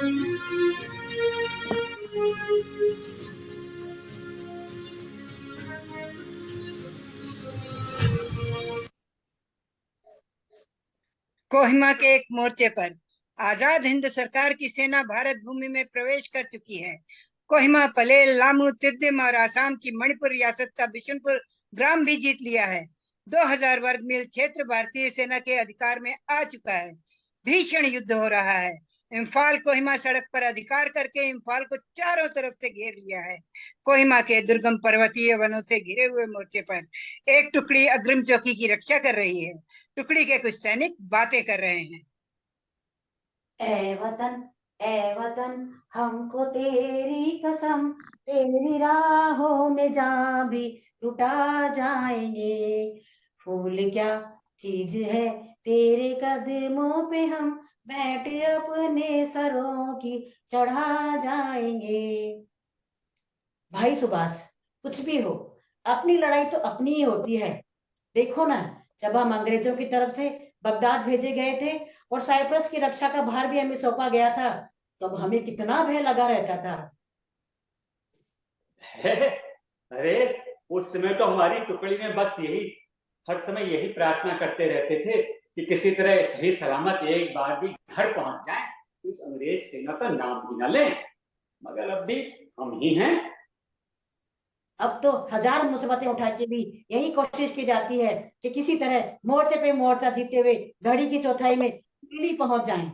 कोहिमा के एक मोर्चे पर आजाद हिंद सरकार की सेना भारत भूमि में प्रवेश कर चुकी है। कोहिमा, पलेल, लामू, तिरदिम और आसाम की मणिपुर रियासत का बिशुनपुर ग्राम भी जीत लिया है। 2000 वर्ग मील क्षेत्र भारतीय सेना के अधिकार में आ चुका है। भीषण युद्ध हो रहा है। इम्फाल कोहिमा सड़क पर अधिकार करके इम्फाल को चारों तरफ से घेर लिया है। कोहिमा के दुर्गम पर्वतीय वनों से घिरे हुए मोर्चे पर एक टुकड़ी अग्रिम चौकी की रक्षा कर रही है। टुकड़ी के कुछ सैनिक बातें कर रहे हैं। ए वतन हमको तेरी कसम, तेरी राहों में जान भी लुटा जाएंगे। फूल क्या चीज है तेरे कदमों पे हम बैठ अपने सरों की चढ़ा जाएंगे। भाई सुभाष, कुछ भी हो, अपनी लड़ाई तो अपनी ही होती है। देखो ना, जब हम अंग्रेजों की तरफ से बगदाद भेजे गए थे और साइप्रस की रक्षा का भार भी हमें सौंपा गया था, तब हमें कितना भय लगा रहता था। अरे, उस समय तो हमारी टुकड़ी में बस हर समय यही प्रार्थना करते रहते थे कि किसी तरह सही सलामत एक बार भी घर पहुंच जाए, इस अंग्रेज सेना का नाम भी न लें। मगर अब भी हम ही हैं। अब तो हजार मुसीबतें उठा के भी यही कोशिश की जाती है कि किसी तरह मोर्चे पे मोर्चा जीते हुए घड़ी की चौथाई में दिल्ली पहुंच जाएं।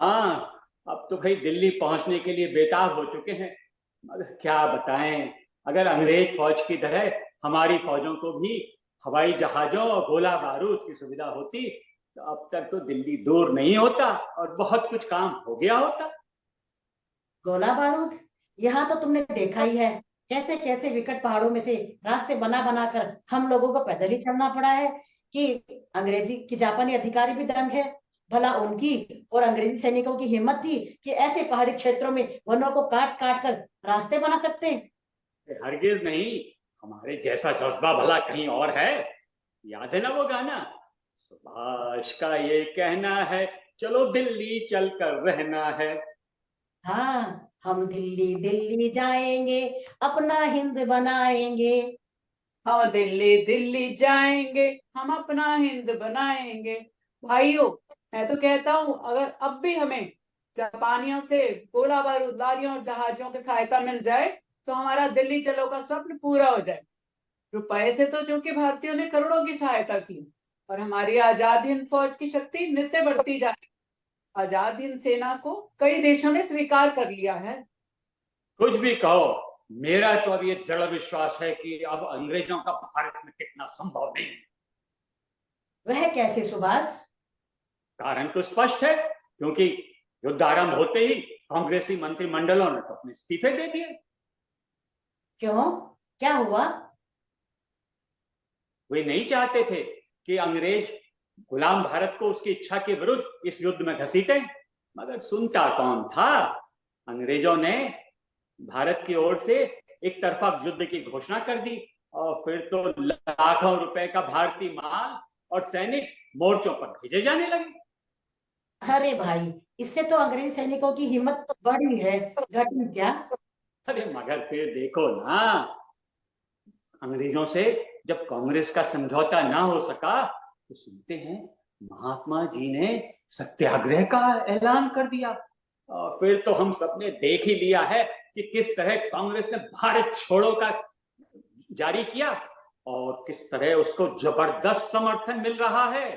हाँ, अब तो भाई दिल्ली पहुंचने के लिए बेताब हो चुके हैं। मगर क्या बताएं, अगर अंग्रेज फौज की तरह हमारी फौजों को भी हवाई जहाजों और गोला बारूद की सुविधा होती तो अब तक तो दिल्ली दूर नहीं होता और बहुत कुछ काम हो गया होता। गोला बारूद यहाँ तो तुमने देखा ही है, कैसे कैसे विकट पहाड़ों में से रास्ते बना बना कर हम लोगों को पैदल ही चलना पड़ा है कि अंग्रेजी की जापानी अधिकारी भी दंग है। भला उनकी और अंग्रेजी सैनिकों की हिम्मत थी कि ऐसे पहाड़ी क्षेत्रों में वनों को काट काट कर रास्ते बना सकते हैं। हरगिज नहीं, हमारे जैसा जज्बा भला कहीं और है। याद है ना वो गाना, सुभाष का ये कहना है, चलो दिल्ली चल कर रहना है। हाँ, हम दिल्ली दिल्ली जाएंगे, अपना हिंद बनाएंगे। हाँ, दिल्ली दिल्ली जाएंगे, हम अपना हिंद बनाएंगे। भाइयों, मैं तो कहता हूँ अगर अब भी हमें जापानियों से गोला बारूद, लारियों और जहाजों की सहायता मिल जाए तो हमारा दिल्ली चलो का स्वप्न पूरा हो जाए। रुपए से तो चूंकि भारतीयों ने करोड़ों की सहायता की और हमारी आजाद हिंद फौज की शक्ति नित्य बढ़ती जा रही। आजाद हिंद सेना को कई देशों ने स्वीकार कर लिया है। कुछ भी कहो, मेरा तो अब ये दृढ़ विश्वास है कि अब अंग्रेजों का भारत में टिकना संभव नहीं है। वह कैसे सुभाष? कारण तो स्पष्ट है, क्योंकि युद्ध आरंभ होते ही कांग्रेसी मंत्रिमंडलों ने तो अपने इस्तीफे दे दिए। क्यों, क्या हुआ? वे नहीं चाहते थे कि अंग्रेज गुलाम भारत को उसकी इच्छा के विरुद्ध इस युद्ध में घसीटे। मगर सुनता कौन था? अंग्रेजों ने भारत की ओर से एक तरफा युद्ध की घोषणा कर दी और फिर तो लाखों रुपए का भारतीय माल और सैनिक मोर्चों पर भेजे जाने लगे। अरे भाई, इससे तो अंग्रेजी सैनिकों की हिम्मत बढ़ी है, घटी क्या? अरे मगर फिर देखो ना, अंग्रेजों से जब कांग्रेस का समझौता ना हो सका तो सुनते हैं महात्मा जी ने सत्याग्रह का ऐलान कर दिया। और फिर तो हम सबने देख ही लिया है कि किस तरह कांग्रेस ने भारत छोड़ो का जारी किया और किस तरह उसको जबरदस्त समर्थन मिल रहा है।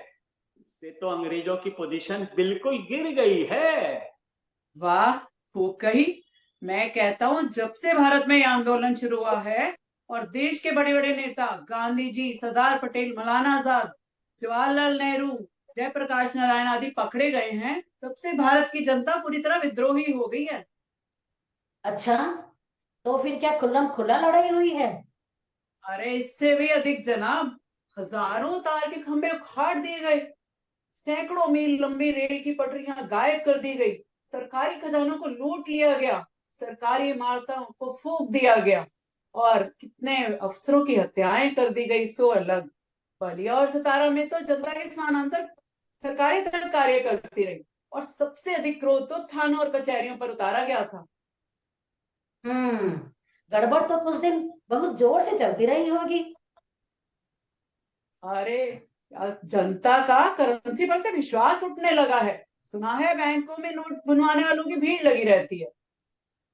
इससे तो अंग्रेजों की पोजीशन बिल्कुल गिर गई है। वाह, खूब कही। मैं कहता हूँ जब से भारत में यह आंदोलन शुरू हुआ है और देश के बड़े बड़े नेता गांधी जी, सरदार पटेल, मौलाना आजाद, जवाहरलाल नेहरू, जयप्रकाश नारायण आदि पकड़े गए हैं, तब से भारत की जनता पूरी तरह विद्रोही हो गई है। अच्छा, तो फिर क्या खुल्लम खुला लड़ाई हुई है? अरे इससे भी अधिक जनाब, हजारों तार के खंभे उखाड़ दिए गए, सैकड़ों मील लंबी रेल की पटरियां गायब कर दी गई, सरकारी खजानों को लूट लिया गया, सरकारी इमारतों को फूंक दिया गया और कितने अफसरों की हत्याएं कर दी गई। सो अलग बलिया और सतारा में तो जनता के समानांतर सरकारी तक कार्य करती रही और सबसे अधिक क्रोध तो थानों और कचहरियों पर उतारा गया था। गड़बड़ तो कुछ दिन बहुत जोर से चलती रही होगी। अरे जनता का करेंसी पर से विश्वास उठने लगा है। सुना है बैंकों में नोट बनवाने वालों की भीड़ लगी रहती है।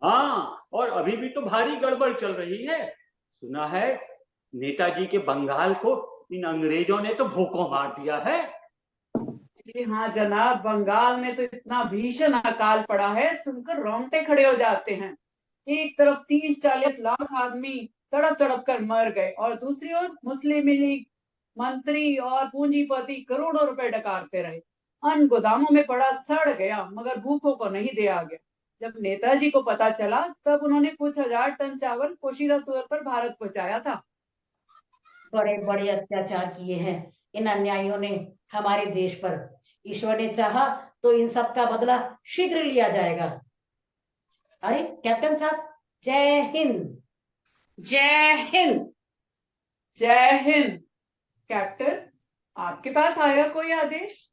हाँ, और अभी भी तो भारी गड़बड़ चल रही है। सुना है नेताजी के बंगाल को इन अंग्रेजों ने तो भूखों मार दिया है। जी हाँ जनाब, बंगाल में तो इतना भीषण अकाल पड़ा है, सुनकर रोंगटे खड़े हो जाते हैं। एक तरफ 30-40 लाख आदमी तड़प तड़प कर मर गए और दूसरी ओर मुस्लिम लीग मंत्री और पूंजीपति करोड़ों रुपए डकारते रहे। अन्न गोदामों में पड़ा सड़ गया मगर भूखों को नहीं दिया गया। जब नेताजी को पता चला तब उन्होंने कुछ हजार टन चावल पोशीदा तौर पर भारत पहुंचाया था। बड़े बड़े अत्याचार किए हैं इन अन्यायियों ने हमारे देश पर। ईश्वर ने चाहा तो इन सब का बदला शीघ्र लिया जाएगा। अरे कैप्टन साहब, जय हिंद। जय हिंद। जय हिंद। कैप्टन, आपके पास आया कोई आदेश?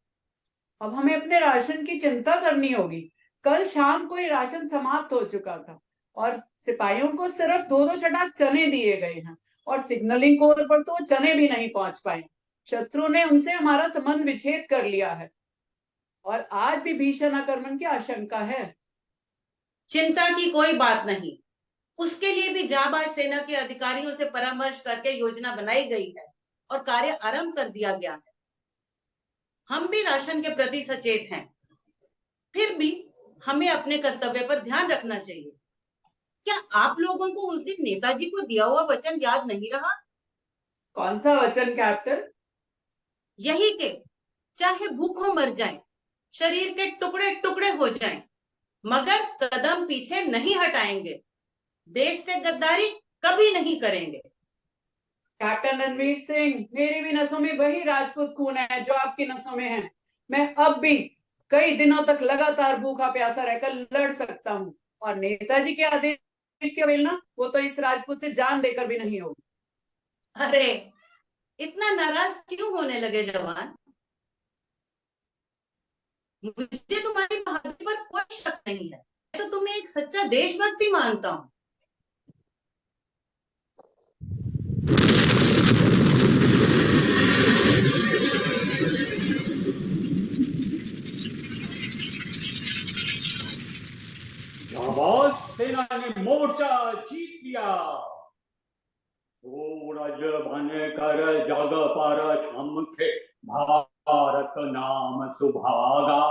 अब हमें अपने राशन की चिंता करनी होगी। कल शाम को ही राशन समाप्त हो चुका था और सिपाहियों को सिर्फ 2-2 छटाक चने दिए गए हैं और सिग्नलिंग कोर पर तो चने भी नहीं पहुंच पाए। शत्रु ने उनसे हमारा संबंध विच्छेद कर लिया है और आज भी भीषण आक्रमण की आशंका है। चिंता की कोई बात नहीं। उसके लिए भी जाबाज सेना के अधिकारियों से परामर्श करके योजना बनाई गई है और कार्य आरंभ कर दिया गया है। हम भी राशन के प्रति सचेत हैं, फिर भी हमें अपने कर्तव्य पर ध्यान रखना चाहिए। क्या आप लोगों को उस दिन नेताजी को दिया हुआ वचन याद नहीं रहा? कौन सा वचन कैप्टन? यही के चाहे भूखों मर जाएं, शरीर के टुकड़े टुकड़े हो जाएं, मगर कदम पीछे नहीं हटाएंगे, देश से गद्दारी कभी नहीं करेंगे। कैप्टन रणवीर सिंह, मेरी भी नसों में वही राजपूत खून है जो आपकी नसों में है। मैं अब भी कई दिनों तक लगातार भूखा प्यासा रहकर लड़ सकता हूँ और नेताजी के आदेश की अवहेलना वो तो इस राजपूत से जान देकर भी नहीं होगी। अरे इतना नाराज क्यों होने लगे जवान? मुझे तुम्हारी बहादुरी पर कोई शक नहीं है। मैं तो तुम्हें एक सच्चा देशभक्ति मानता हूँ। जाबाज सेना ने मोर्चा जीत लिया। सूरज बन कर जग पर चमके भारत नाम सुभागा।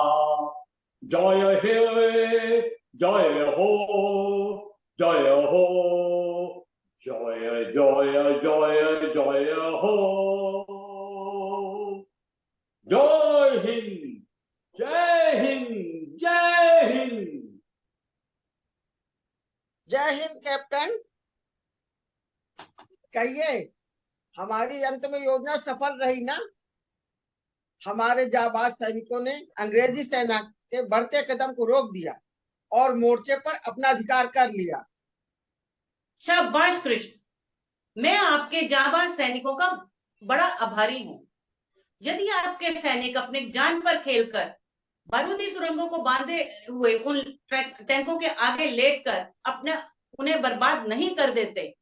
जय हे जय हो, जय हो, जय जय जय जय हो। जय हिंद, जय हिंद, जय हिंद। जय हिंद कैप्टन। कहिए, हमारी अंत में योजना सफल रही ना? हमारे जाबाज सैनिकों ने अंग्रेजी सेना के बढ़ते कदम को रोक दिया और मोर्चे पर अपना अधिकार कर लिया। शाबाश कृष्ण, मैं आपके जाबाज सैनिकों का बड़ा आभारी हूँ। यदि आपके सैनिक अपने जान पर खेलकर बारूदी सुरंगों को बांधे हुए उन टैंकों के आगे लेटकर अपने उन्हें बर्बाद नहीं कर देते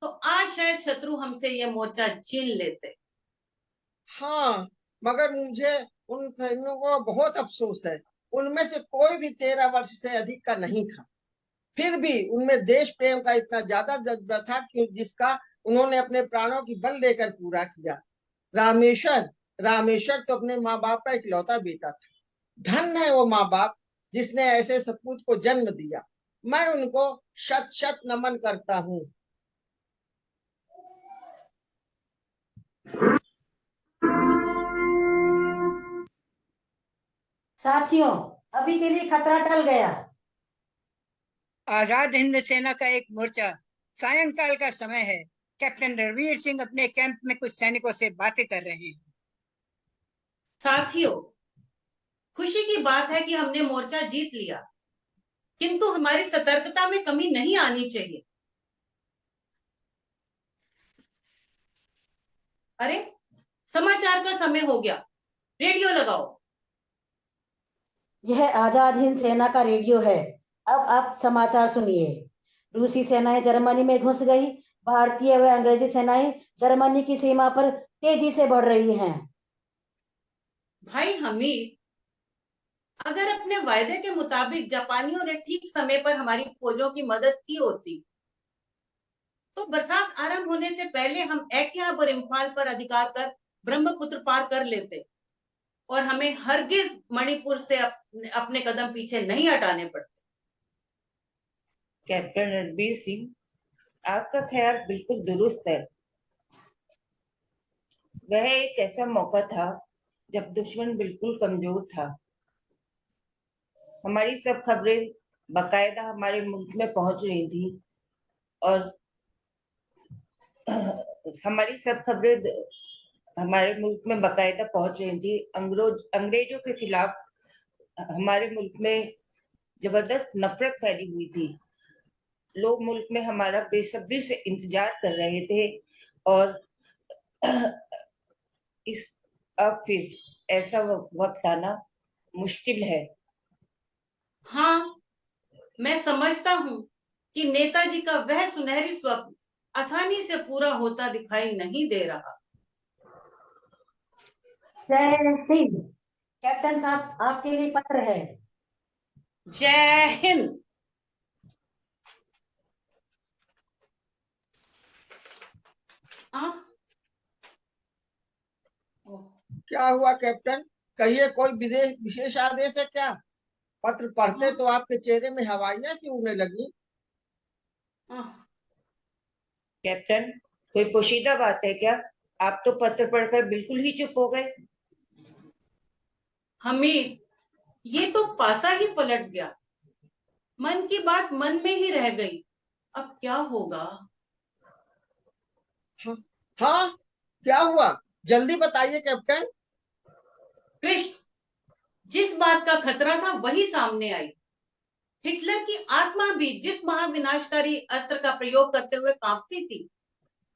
तो आज शायद शत्रु हमसे यह मोर्चा छीन लेते। हाँ, मगर मुझे उन सैनिकों को बहुत अफसोस है। उनमें से कोई भी 13 वर्ष से अधिक का नहीं था। फिर भी उनमें देश प्रेम का इतना ज्यादा जज्बा था कि जिसका उन्होंने अपने प्राणों की बल देकर पूरा किया। रामेश्वर रामेश्वर तो अपने माँ बाप का इकलौता बेटा था। धन्य है वो माँ बाप जिसने ऐसे सपूत को जन्म दिया। मैं उनको शत शत नमन करता हूँ। साथियों, अभी के लिए खतरा टल गया। आजाद हिंद सेना का एक मोर्चा, सायंकाल का समय है। कैप्टन रणवीर सिंह अपने कैंप में कुछ सैनिकों से बातें कर रहे हैं। साथियों, खुशी की बात है कि हमने मोर्चा जीत लिया, किंतु हमारी सतर्कता में कमी नहीं आनी चाहिए। अरे समाचार का समय हो गया, रेडियो लगाओ। यह आजाद हिंद सेना का रेडियो है। अब आप समाचार सुनिए। रूसी सेनाएं जर्मनी में घुस गई। भारतीय व अंग्रेजी सेनाएं जर्मनी की सीमा पर तेजी से बढ़ रही हैं। भाई हमीद, अगर अपने वायदे के मुताबिक जापानियों ने ठीक समय पर हमारी फौजों की मदद की होती तो बरसात आरंभ होने से पहले हम ऐक्याब और इम्फाल पर अधिकार कर ब्रह्मपुत्र पार कर लेते और हमें हरगिज मणिपुर से अपने कदम पीछे नहीं हटाने पड़ते। कैप्टन रणबीर सिंह, आपका ख्याल बिल्कुल दुरुस्त है। वह एक ऐसा मौका था जब दुश्मन बिल्कुल कमजोर था। हमारी सब खबरें बाकायदा हमारे मुल्क में पहुंच रही थी और हमारी सब खबरें हमारे मुल्क में बाकायदा पहुंच रही थी। अंग्रेजों के खिलाफ हमारे मुल्क में जबरदस्त नफरत फैली हुई थी। लोग मुल्क में हमारा बेसब्री से इंतजार कर रहे थे और अब फिर ऐसा वक्त आना मुश्किल है। हाँ, मैं समझता हूँ कि नेताजी का वह सुनहरी स्वप्न आसानी से पूरा होता दिखाई नहीं दे रहा। जय हिंद। कैप्टन साहब, आपके लिए पत्र है। जय हिंद। क्या हुआ कैप्टन? कहिए, कोई विशेष आदेश है क्या? पत्र पढ़ते तो आपके चेहरे में हवाइयां सी उड़ने लगी। कैप्टन, कोई पोशीदा बात है क्या? आप तो पत्र पढ़कर बिल्कुल ही चुप हो गए। हमीद, ये तो पासा ही पलट गया। मन की बात मन में ही रह गई। अब क्या होगा? हाँ, क्या हुआ? जल्दी बताइए कैप्टन। कृष्ण, जिस बात का खतरा था वही सामने आई। हिटलर की आत्मा भी जिस महाविनाशकारी अस्त्र का प्रयोग करते हुए कांपती थी,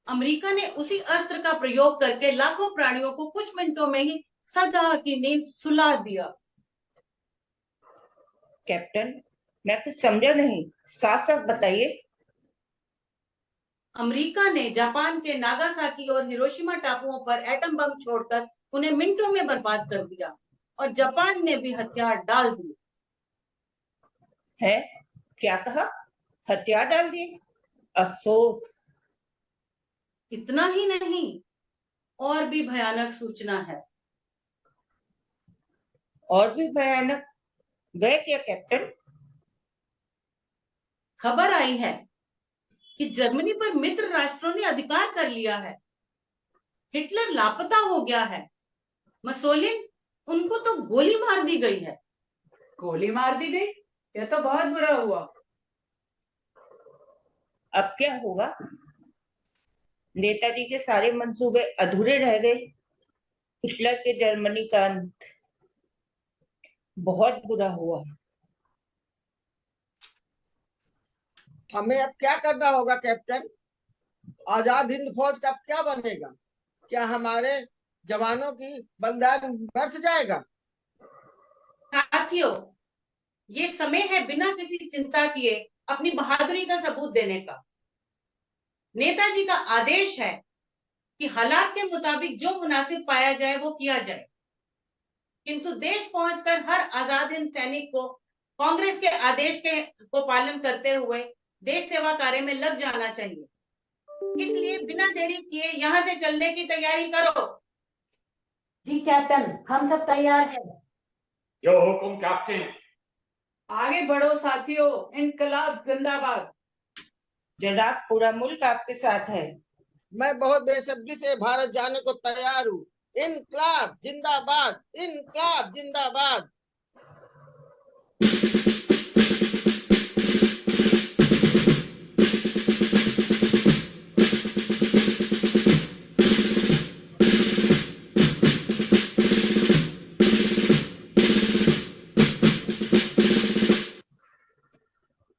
अमेरिका ने उसी अस्त्र का प्रयोग करके लाखों प्राणियों को कुछ मिनटों में ही सदा की नींद सुला दिया। कैप्टन, मैं कुछ समझा नहीं, साफ साफ बताइए। अमेरिका ने जापान के नागासाकी और हिरोशिमा टापुओं पर एटम बम छोड़कर उन्हें मिनटों में बर्बाद कर दिया और जापान ने भी हथियार डाल दिए। है? क्या कहा? हथियार डाल दिए? अफसोस। इतना ही नहीं, और भी भयानक सूचना है। और भी भयानक? वह क्या कैप्टन? खबर आई है कि जर्मनी पर मित्र राष्ट्रों ने अधिकार कर लिया है। हिटलर लापता हो गया है। मसोलिन, उनको तो गोली मार दी गई है। गोली मार दी गई? यह तो बहुत बुरा हुआ। अब क्या होगा? नेताजी के सारे मंसूबे अधूरे रह गए। हिटलर के जर्मनी का अंत बहुत बुरा हुआ। हमें अब क्या करना होगा कैप्टन? आजाद हिंद फौज का क्या बनेगा? क्या हमारे जवानों की बलिदान व्यर्थ जाएगा? साथियों, ये समय है बिना किसी चिंता किए अपनी बहादुरी का सबूत देने का। नेताजी का आदेश है कि हालात के मुताबिक जो मुनासिब पाया जाए वो किया जाए, किंतु देश पहुंचकर हर आजाद हिंद सैनिक को कांग्रेस के आदेश को पालन करते हुए देश सेवा कार्य में लग जाना चाहिए। इसलिए बिना देरी किए यहाँ से चलने की तैयारी करो। जी कैप्टन, हम सब तैयार हैं। जो हुकुम कैप्टन। आगे बढ़ो साथियों, इनकलाब जिंदाबाद। जनाब, पूरा मुल्क आपके साथ है। मैं बहुत बेसब्री से भारत जाने को तैयार हूँ। इनकलाब जिंदाबाद, इनकलाब जिंदाबाद।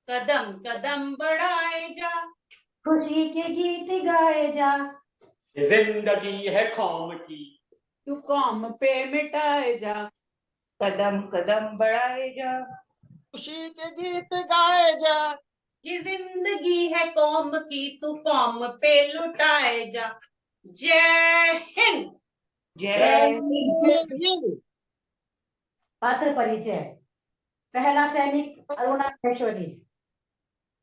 कदम कदम बढ़ाए जा, खुशी के गीत गाए जा, ये जिंदगी है कौम की, तू कौम पे मिटाए जा। कदम कदम बढ़ाए जा, खुशी के गीत गाए जा, ये जिंदगी है कौम की, तू कौम पे लुटाए जा। जय हिंद। जय जय हिंद। पात्र परिचय। पहला सैनिक अरुणा महेश्वरी,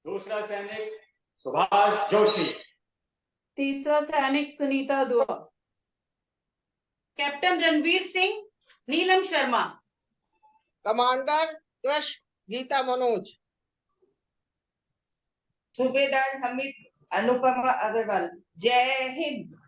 दूसरा सैनिक सुभाष जोशी, तीसरा सैनिक सुनीता दुआ, captain Ranveer Singh, Neelam Sharma, commander crush Gita Manoj, सूबेदार हमीद अनुपमा अग्रवाल। जय हिंद।